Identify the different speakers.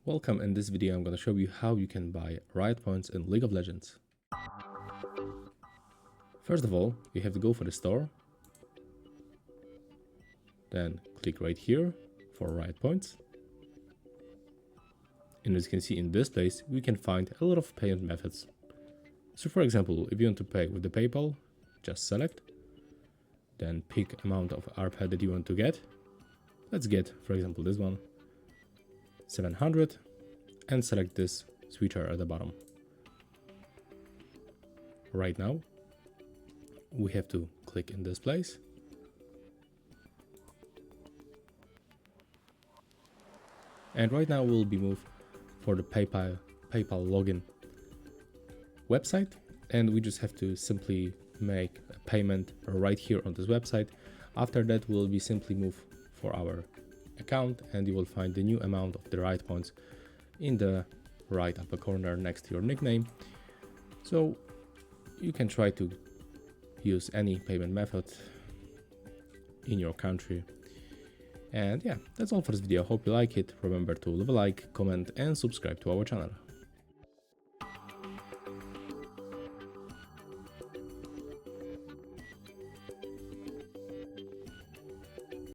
Speaker 1: Welcome. In this video I'm going to show you how you can buy Riot points in League of Legends. First of all, you have to go for the store, then click right here for Riot points. And as you can see in this place, we can find a lot of payment methods. So for example, if you want to pay with the PayPal, just select, then pick amount of RP that you want to get. Let's get, for example, this one, 700, and select this switcher at the bottom. Right now, we have to click in this place. And right now we'll be moved for the PayPal login website, and we just have to simply make a payment right here on this website. After that, we'll be simply move for our account, and you will find the new amount of the Riot points in the right upper corner next to your nickname. So you can try to use any payment method in your country. And yeah, that's all for this video. Hope you like it. Remember to leave a like, comment and subscribe to our channel.